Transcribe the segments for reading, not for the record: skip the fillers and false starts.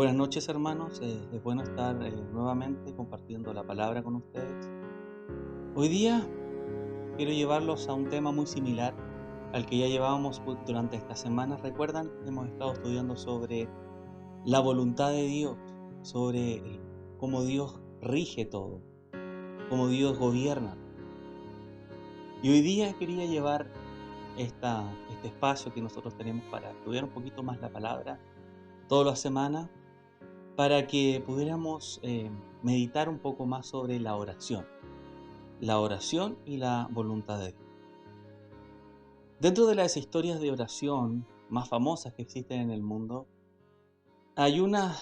Buenas noches, hermanos. Es bueno estar nuevamente compartiendo la palabra con ustedes. Hoy día quiero llevarlos a un tema muy similar al que ya llevábamos durante esta semana. ¿Recuerdan? Hemos estado estudiando sobre la voluntad de Dios, sobre cómo Dios rige todo, cómo Dios gobierna. Y hoy día quería llevar este espacio que nosotros tenemos para estudiar un poquito más la palabra todas las semanas, para que pudiéramos meditar un poco más sobre la oración y la voluntad de Dios. Dentro de las historias de oración más famosas que existen en el mundo, hay una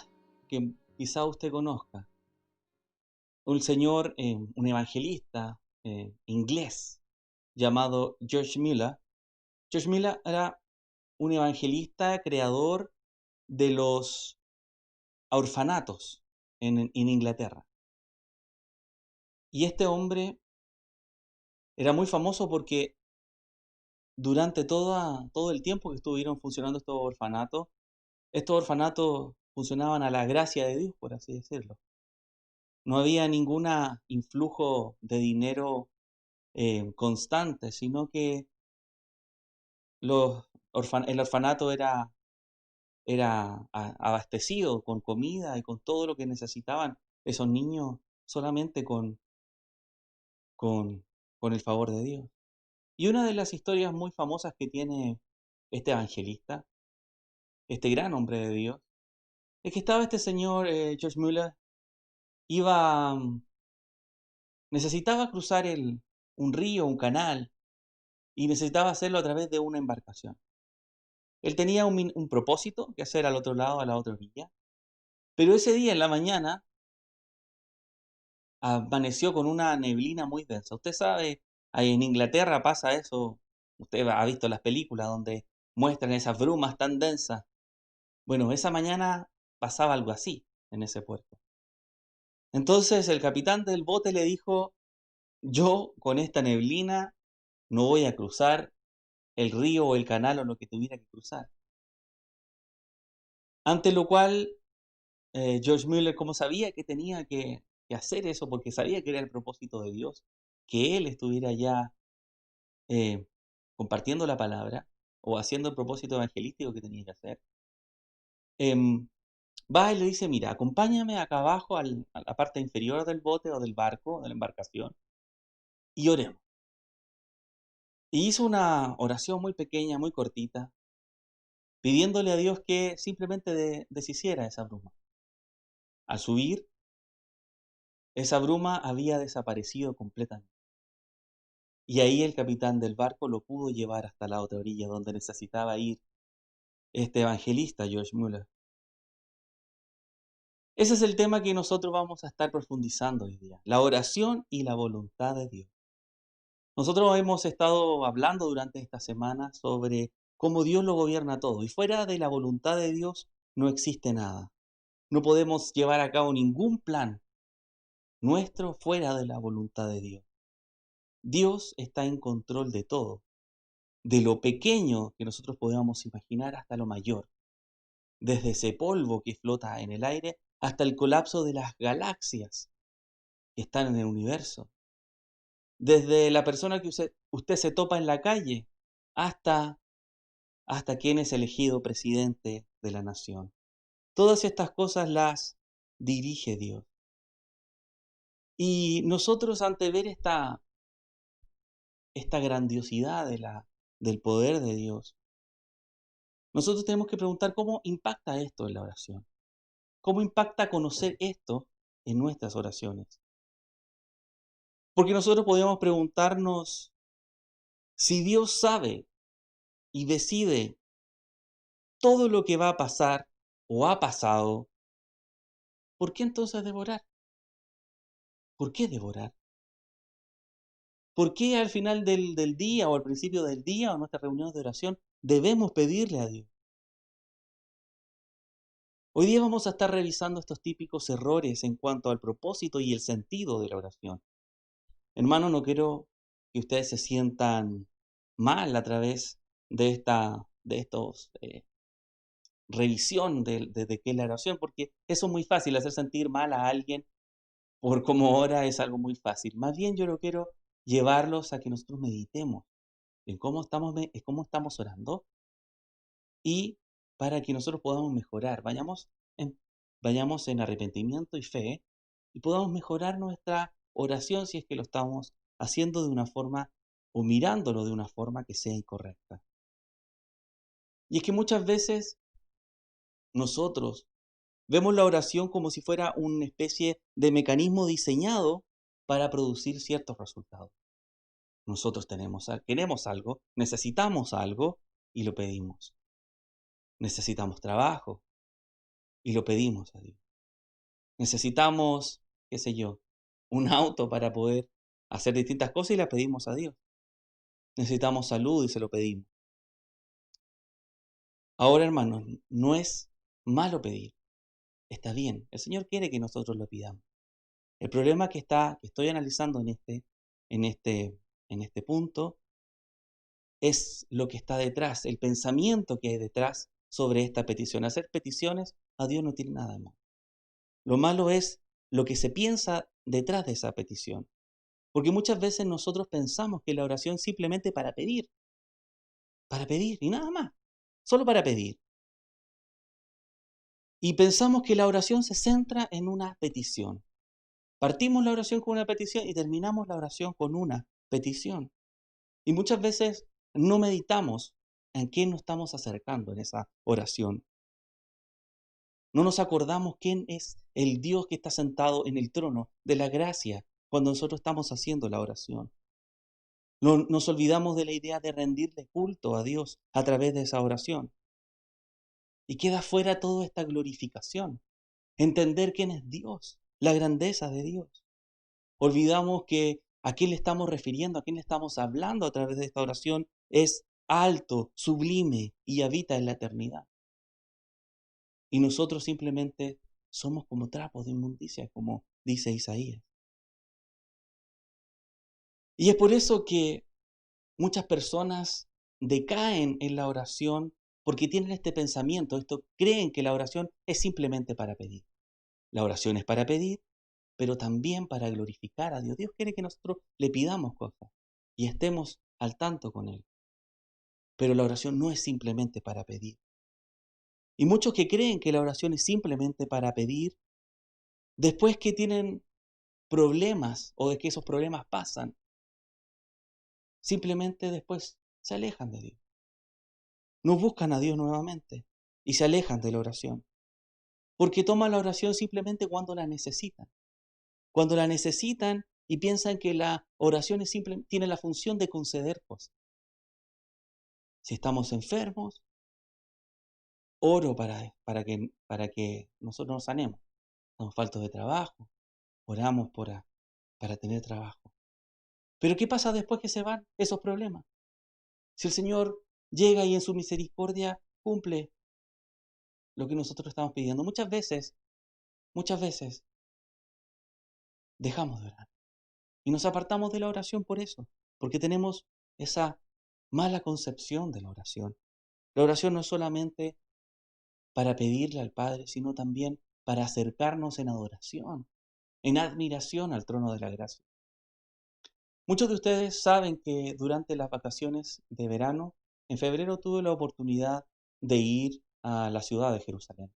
que quizá usted conozca. Un señor, un evangelista inglés llamado George Muller. George Muller era un evangelista creador de los orfanatos en Inglaterra. Y este hombre era muy famoso porque durante todo el tiempo que estuvieron funcionando estos orfanatos funcionaban a la gracia de Dios, por así decirlo. No había ningún influjo de dinero constante, sino que el orfanato era abastecido con comida y con todo lo que necesitaban esos niños solamente con, con el favor de Dios. Y una de las historias muy famosas que tiene este evangelista, este gran hombre de Dios, es que estaba este señor, George Muller, iba, necesitaba cruzar un río, un canal, y necesitaba hacerlo a través de una embarcación. Él tenía un propósito que hacer al otro lado, a la otra orilla, pero ese día en la mañana amaneció con una neblina muy densa. Usted sabe, ahí en Inglaterra pasa eso, usted ha visto las películas donde muestran esas brumas tan densas. Bueno, esa mañana pasaba algo así en ese puerto. Entonces el capitán del bote le dijo: yo con esta neblina no voy a cruzar el río o el canal o lo que tuviera que cruzar. Ante lo cual, George Muller, como sabía que tenía que hacer eso, porque sabía que era el propósito de Dios, que él estuviera ya eh, compartiendo la palabra o haciendo el propósito evangelístico que tenía que hacer, em, va y le dice: mira, acompáñame acá abajo a la parte inferior del bote o del barco, de la embarcación, y oremos. Y hizo una oración muy pequeña, muy cortita, pidiéndole a Dios que simplemente deshiciera esa bruma. Al subir, esa bruma había desaparecido completamente. Y ahí el capitán del barco lo pudo llevar hasta la otra orilla donde necesitaba ir este evangelista, George Muller. Ese es el tema que nosotros vamos a estar profundizando hoy día, la oración y la voluntad de Dios. Nosotros hemos estado hablando durante esta semana sobre cómo Dios lo gobierna todo, y fuera de la voluntad de Dios no existe nada. No podemos llevar a cabo ningún plan nuestro fuera de la voluntad de Dios. Dios está en control de todo, de lo pequeño que nosotros podamos imaginar hasta lo mayor, desde ese polvo que flota en el aire hasta el colapso de las galaxias que están en el universo, desde la persona que usted se topa en la calle hasta, hasta quien es elegido presidente de la nación. Todas estas cosas las dirige Dios. Y nosotros, ante ver esta grandiosidad del poder de Dios, nosotros tenemos que preguntar cómo impacta esto en la oración. ¿Cómo impacta conocer esto en nuestras oraciones? Porque nosotros podríamos preguntarnos, si Dios sabe y decide todo lo que va a pasar o ha pasado, ¿por qué entonces devorar? ¿Por qué devorar? ¿Por qué al final del día o al principio del día o en nuestras reuniones de oración debemos pedirle a Dios? Hoy día vamos a estar revisando estos típicos errores en cuanto al propósito y el sentido de la oración. Hermano, no quiero que ustedes se sientan mal a través de estos revisión de qué es la oración, porque eso es muy fácil, hacer sentir mal a alguien por cómo ora es algo muy fácil. Más bien yo lo quiero llevarlos a que nosotros meditemos en cómo estamos orando y para que nosotros podamos mejorar. Vayamos en arrepentimiento y fe y podamos mejorar nuestra oración si es que lo estamos haciendo de una forma o mirándolo de una forma que sea incorrecta. Y es que muchas veces nosotros vemos la oración como si fuera una especie de mecanismo diseñado para producir ciertos resultados. Nosotros queremos algo, necesitamos algo y lo pedimos. Necesitamos trabajo y lo pedimos a Dios. Necesitamos, qué sé yo, un auto para poder hacer distintas cosas y las pedimos a Dios. Necesitamos salud y se lo pedimos. Ahora, hermanos, no es malo pedir. Está bien. El Señor quiere que nosotros lo pidamos. El problema que estoy analizando en este punto es lo que está detrás, el pensamiento que hay detrás sobre esta petición. Hacer peticiones a Dios no tiene nada de malo. Lo malo es lo que se piensa detrás de esa petición. Porque muchas veces nosotros pensamos que la oración es simplemente para pedir y nada más, solo para pedir. Y pensamos que la oración se centra en una petición. Partimos la oración con una petición y terminamos la oración con una petición. Y muchas veces no meditamos en quién nos estamos acercando en esa oración. No nos acordamos quién es el Dios que está sentado en el trono de la gracia cuando nosotros estamos haciendo la oración. Nos olvidamos de la idea de rendirle culto a Dios a través de esa oración. Y queda fuera toda esta glorificación. Entender quién es Dios, la grandeza de Dios. Olvidamos que a quién le estamos refiriendo, a quién le estamos hablando a través de esta oración es alto, sublime y habita en la eternidad. Y nosotros simplemente somos como trapos de inmundicia, como dice Isaías. Y es por eso que muchas personas decaen en la oración porque tienen este pensamiento, creen que la oración es simplemente para pedir. La oración es para pedir, pero también para glorificar a Dios. Dios quiere que nosotros le pidamos cosas y estemos al tanto con Él. Pero la oración no es simplemente para pedir. Y muchos que creen que la oración es simplemente para pedir, después que tienen problemas o de que esos problemas pasan, simplemente después se alejan de Dios. No buscan a Dios nuevamente y se alejan de la oración. Porque toman la oración simplemente cuando la necesitan. Cuando la necesitan y piensan que la oración tiene la función de conceder cosas. Si estamos enfermos, oro para que nosotros nos sanemos. Estamos faltos de trabajo, oramos para tener trabajo. Pero ¿qué pasa después que se van esos problemas? Si el Señor llega y en su misericordia cumple lo que nosotros estamos pidiendo, muchas veces dejamos de orar y nos apartamos de la oración por eso, porque tenemos esa mala concepción de la oración. La oración no es solamente para pedirle al Padre, sino también para acercarnos en adoración, en admiración al trono de la gracia. Muchos de ustedes saben que durante las vacaciones de verano, en febrero tuve la oportunidad de ir a la ciudad de Jerusalén.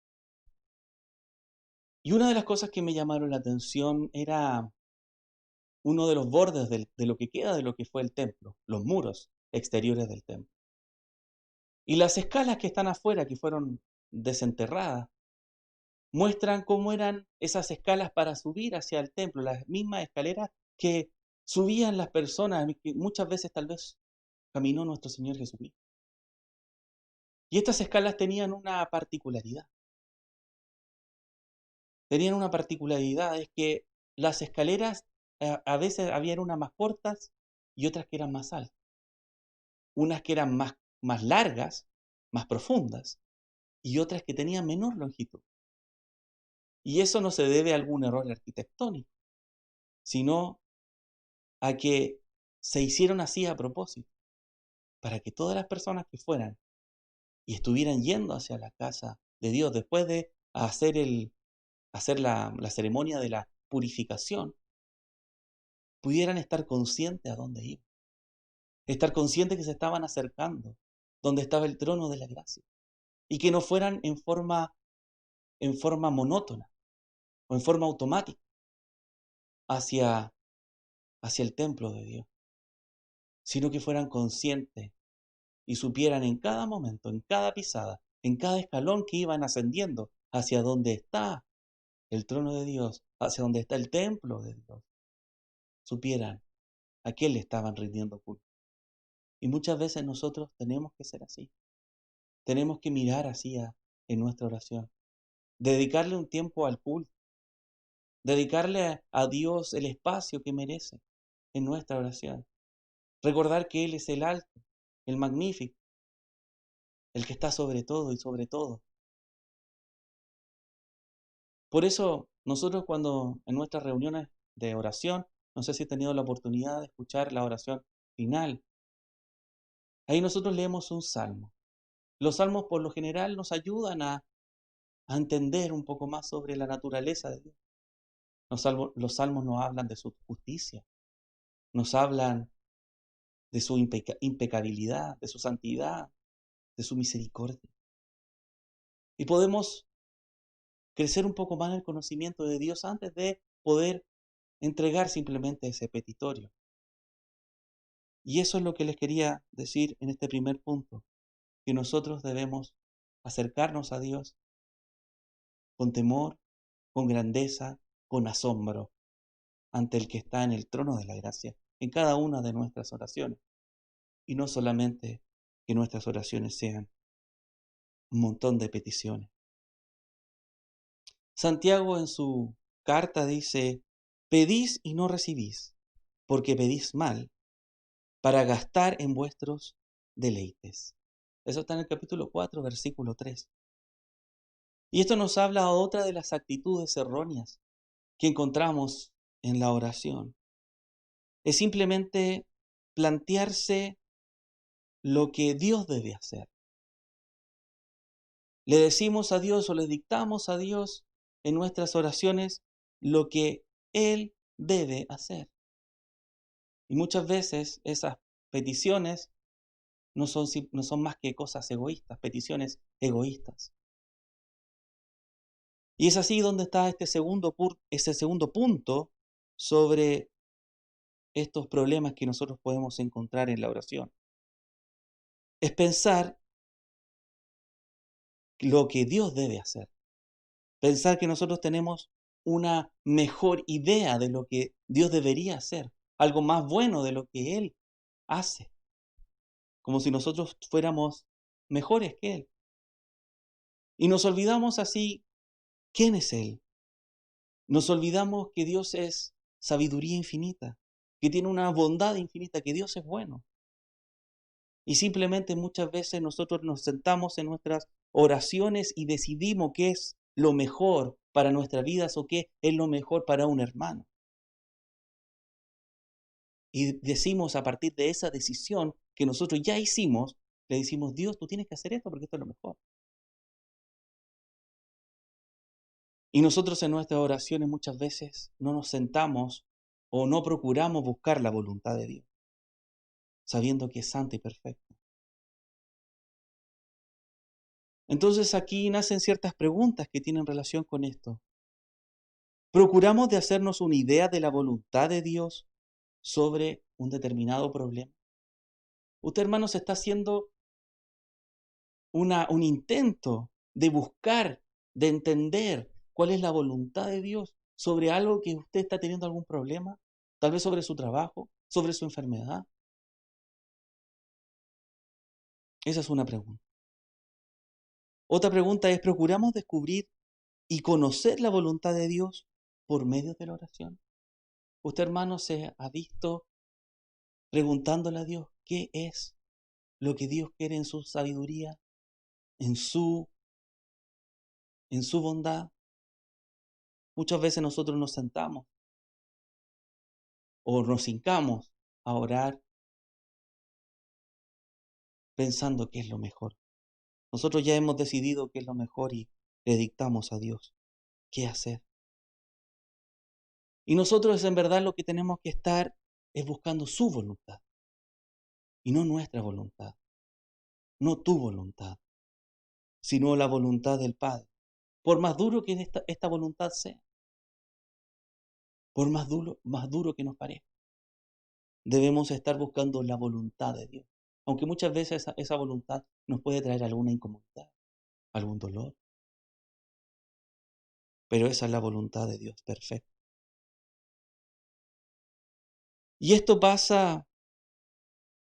Y una de las cosas que me llamaron la atención era uno de los bordes de lo que queda de lo que fue el templo, los muros exteriores del templo. Y las escalas que están afuera, que fueron desenterradas, muestran cómo eran esas escalas para subir hacia el templo, las mismas escaleras que subían las personas, que muchas veces tal vez caminó nuestro Señor Jesucristo. Y estas escalas tenían una particularidad. Es que las escaleras a veces habían unas más cortas y otras que eran más altas. Unas que eran más largas, más profundas, y otras que tenían menor longitud. Y eso no se debe a algún error arquitectónico, sino a que se hicieron así a propósito, para que todas las personas que fueran y estuvieran yendo hacia la casa de Dios después de hacer la ceremonia de la purificación, pudieran estar conscientes a dónde iban, estar conscientes que se estaban acercando, donde estaba el trono de la gracia, y que no fueran en forma monótona o en forma automática hacia, hacia el templo de Dios, sino que fueran conscientes y supieran en cada momento, en cada pisada, en cada escalón que iban ascendiendo hacia donde está el trono de Dios, hacia donde está el templo de Dios, supieran a quién le estaban rindiendo culto. Y muchas veces nosotros tenemos que ser así. Tenemos que mirar así en nuestra oración. Dedicarle un tiempo al culto. Dedicarle a Dios el espacio que merece en nuestra oración. Recordar que Él es el alto, el magnífico, el que está sobre todo y sobre todo. Por eso nosotros cuando en nuestras reuniones de oración, no sé si he tenido la oportunidad de escuchar la oración final, ahí nosotros leemos un salmo. Los salmos por lo general nos ayudan a entender un poco más sobre la naturaleza de Dios. Los salmos nos hablan de su justicia, nos hablan de su impecabilidad, de su santidad, de su misericordia. Y podemos crecer un poco más en el conocimiento de Dios antes de poder entregar simplemente ese petitorio. Y eso es lo que les quería decir en este primer punto, que nosotros debemos acercarnos a Dios con temor, con grandeza, con asombro, ante el que está en el trono de la gracia, en cada una de nuestras oraciones. Y no solamente que nuestras oraciones sean un montón de peticiones. Santiago en su carta dice, pedís y no recibís, porque pedís mal, para gastar en vuestros deleites. Eso está en el capítulo 4, versículo 3. Y esto nos habla de otra de las actitudes erróneas que encontramos en la oración. Es simplemente plantearse lo que Dios debe hacer. Le decimos a Dios o le dictamos a Dios en nuestras oraciones lo que Él debe hacer. Y muchas veces esas peticiones no son más que cosas egoístas, peticiones egoístas. Y es así donde está ese segundo punto sobre estos problemas que nosotros podemos encontrar en la oración. Es pensar lo que Dios debe hacer. Pensar que nosotros tenemos una mejor idea de lo que Dios debería hacer, algo más bueno de lo que Él hace, como si nosotros fuéramos mejores que Él. Y nos olvidamos así quién es Él. Nos olvidamos que Dios es sabiduría infinita, que tiene una bondad infinita, que Dios es bueno. Y simplemente muchas veces nosotros nos sentamos en nuestras oraciones y decidimos qué es lo mejor para nuestras vidas o qué es lo mejor para un hermano. Y decimos a partir de esa decisión que nosotros ya hicimos, le decimos, Dios, tú tienes que hacer esto porque esto es lo mejor. Y nosotros en nuestras oraciones muchas veces no nos sentamos o no procuramos buscar la voluntad de Dios, sabiendo que es santa y perfecta. Entonces aquí nacen ciertas preguntas que tienen relación con esto. ¿Procuramos de hacernos una idea de la voluntad de Dios sobre un determinado problema? Usted, hermano, se está haciendo un intento de buscar, de entender cuál es la voluntad de Dios sobre algo que usted está teniendo algún problema, tal vez sobre su trabajo, sobre su enfermedad. Esa es una pregunta. Otra pregunta es, ¿procuramos descubrir y conocer la voluntad de Dios por medio de la oración? Usted, hermano, se ha visto preguntándole a Dios qué es lo que Dios quiere en su sabiduría, en su, en su bondad. Muchas veces nosotros nos sentamos o nos hincamos a orar pensando que es lo mejor. Nosotros ya hemos decidido qué es lo mejor y le dictamos a Dios qué hacer. Y nosotros en verdad lo que tenemos que estar es buscando su voluntad y no nuestra voluntad, no tu voluntad, sino la voluntad del Padre. Por más duro que esta voluntad sea, por más duro que nos parezca, debemos estar buscando la voluntad de Dios. Aunque muchas veces esa voluntad nos puede traer alguna incomodidad, algún dolor, pero esa es la voluntad de Dios, perfecta. Y esto pasa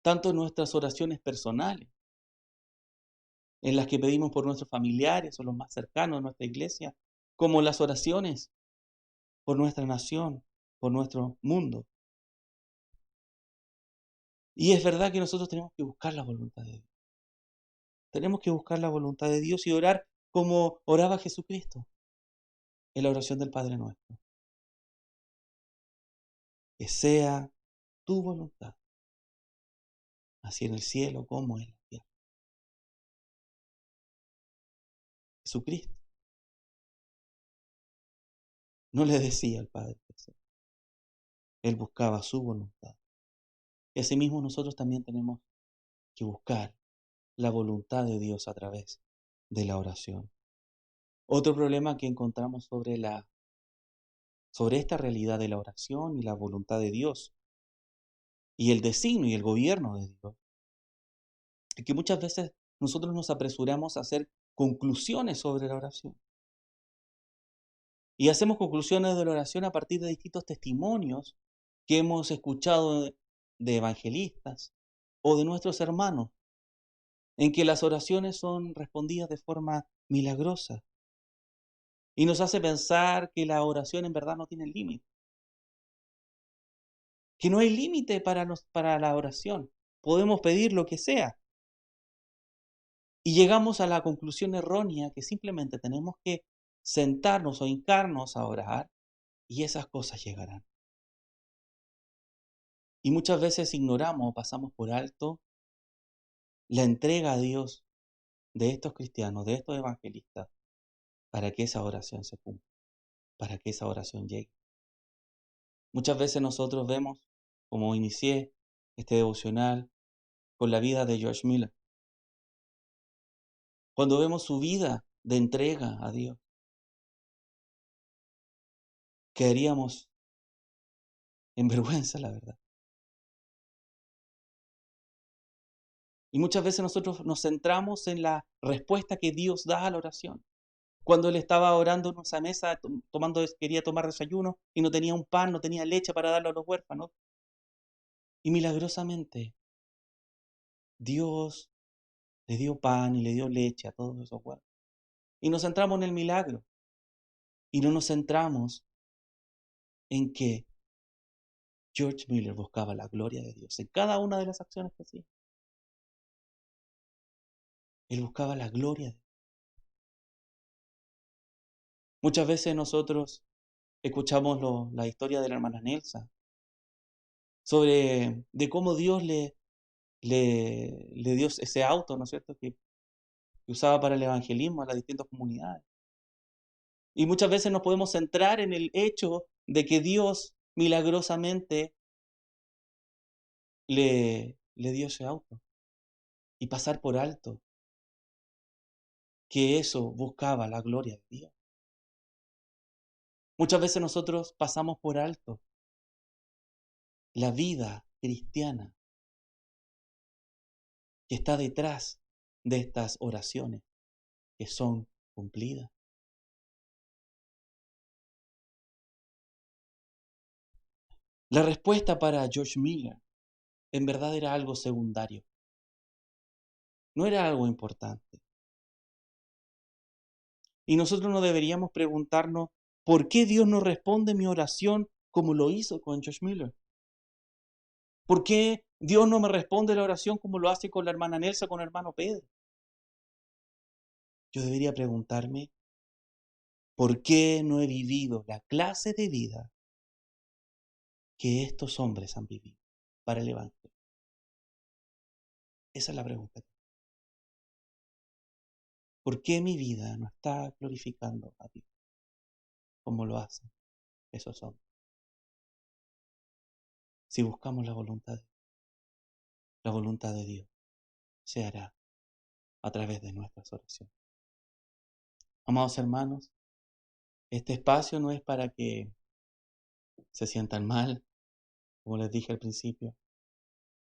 tanto en nuestras oraciones personales, en las que pedimos por nuestros familiares o los más cercanos de nuestra iglesia, como las oraciones por nuestra nación, por nuestro mundo. Y es verdad que nosotros tenemos que buscar la voluntad de Dios. Tenemos que buscar la voluntad de Dios y orar como oraba Jesucristo en la oración del Padre Nuestro. Que sea tu voluntad, así en el cielo como en la tierra. Jesucristo no le decía al Padre qué hacer. Él buscaba su voluntad. Y asimismo nosotros también tenemos que buscar la voluntad de Dios a través de la oración. Otro problema que encontramos sobre esta realidad de la oración y la voluntad de Dios y el designio y el gobierno de Dios es que muchas veces nosotros nos apresuramos a hacer conclusiones sobre la oración. Y hacemos conclusiones de la oración a partir de distintos testimonios que hemos escuchado de evangelistas o de nuestros hermanos, en que las oraciones son respondidas de forma milagrosa. Y nos hace pensar que la oración en verdad no tiene límite, que no hay límite para la oración. Podemos pedir lo que sea. Y llegamos a la conclusión errónea que simplemente tenemos que sentarnos o hincarnos a orar y esas cosas llegarán. Y muchas veces ignoramos o pasamos por alto la entrega a Dios de estos cristianos, de estos evangelistas, para que esa oración se cumpla, para que esa oración llegue. Muchas veces nosotros vemos, como inicié este devocional, con la vida de George Miller. Cuando vemos su vida de entrega a Dios, quedaríamos en vergüenza, la verdad. Y muchas veces nosotros nos centramos en la respuesta que Dios da a la oración. Cuando él estaba orando en esa mesa, quería tomar desayuno y no tenía un pan, no tenía leche para darle a los huérfanos. Y milagrosamente Dios le dio pan y le dio leche a todos esos huérfanos. Y nos centramos en el milagro. Y no nos centramos en que George Miller buscaba la gloria de Dios en cada una de las acciones que hacía. Él buscaba la gloria de Dios. Muchas veces nosotros escuchamos la historia de la hermana Nelsa sobre de cómo Dios le dio ese auto, ¿no es cierto?, que usaba para el evangelismo a las distintas comunidades. Y muchas veces nos podemos centrar en el hecho de que Dios milagrosamente le dio ese auto y pasar por alto que eso buscaba la gloria de Dios. Muchas veces nosotros pasamos por alto la vida cristiana que está detrás de estas oraciones que son cumplidas. La respuesta para George Miller en verdad era algo secundario, no era algo importante. Y nosotros no deberíamos preguntarnos por qué Dios no responde mi oración como lo hizo con George Miller. ¿Por qué Dios no me responde la oración como lo hace con la hermana Nelsa, con el hermano Pedro? Yo debería preguntarme, ¿por qué no he vivido la clase de vida que estos hombres han vivido para el Evangelio? Esa es la pregunta. ¿Por qué mi vida no está glorificando a Dios como lo hacen esos hombres? Si buscamos la voluntad de Dios se hará a través de nuestras oraciones. Amados hermanos, este espacio no es para que se sientan mal, como les dije al principio,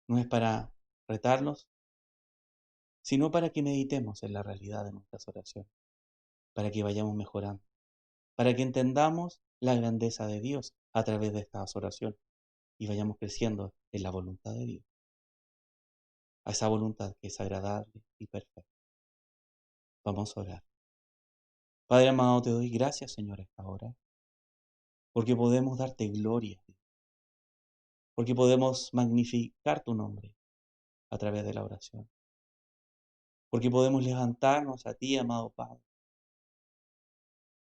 no es para retarlos, sino para que meditemos en la realidad de nuestras oraciones, para que vayamos mejorando, para que entendamos la grandeza de Dios a través de estas oraciones y vayamos creciendo en la voluntad de Dios, a esa voluntad que es agradable y perfecta. Vamos a orar. Padre amado, te doy gracias, Señor, a esta hora, porque podemos darte gloria, porque podemos magnificar tu nombre a través de la oración, porque podemos levantarnos a ti, amado Padre,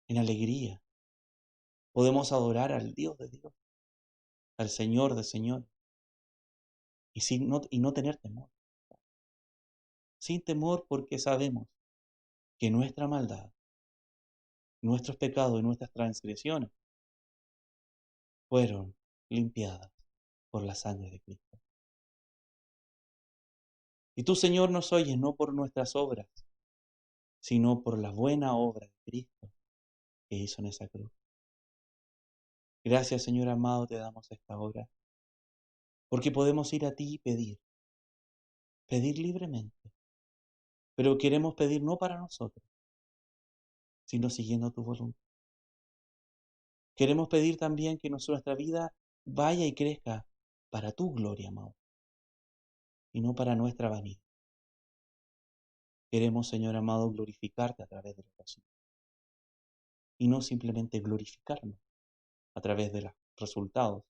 en alegría. Podemos adorar al Dios de Dios, al Señor de señores, y no tener temor. Sin temor porque sabemos que nuestra maldad, nuestros pecados y nuestras transgresiones fueron limpiadas por la sangre de Cristo. Y tú, Señor, nos oyes no por nuestras obras, sino por la buena obra de Cristo que hizo en esa cruz. Gracias, Señor amado, te damos esta hora, porque podemos ir a ti y pedir libremente, pero queremos pedir no para nosotros, sino siguiendo tu voluntad. Queremos pedir también que nuestra vida vaya y crezca para tu gloria, amado, y no para nuestra vanidad. Queremos, Señor amado, glorificarte a través de la oración, y no simplemente glorificarnos a través de los resultados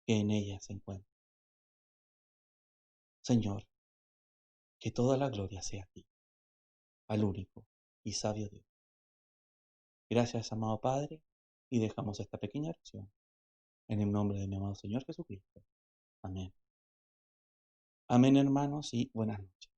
que en ella se encuentran. Señor, que toda la gloria sea a ti, al único y sabio Dios. Gracias, amado Padre, y dejamos esta pequeña oración en el nombre de mi amado Señor Jesucristo. Amén. Amén, hermanos, y buenas noches.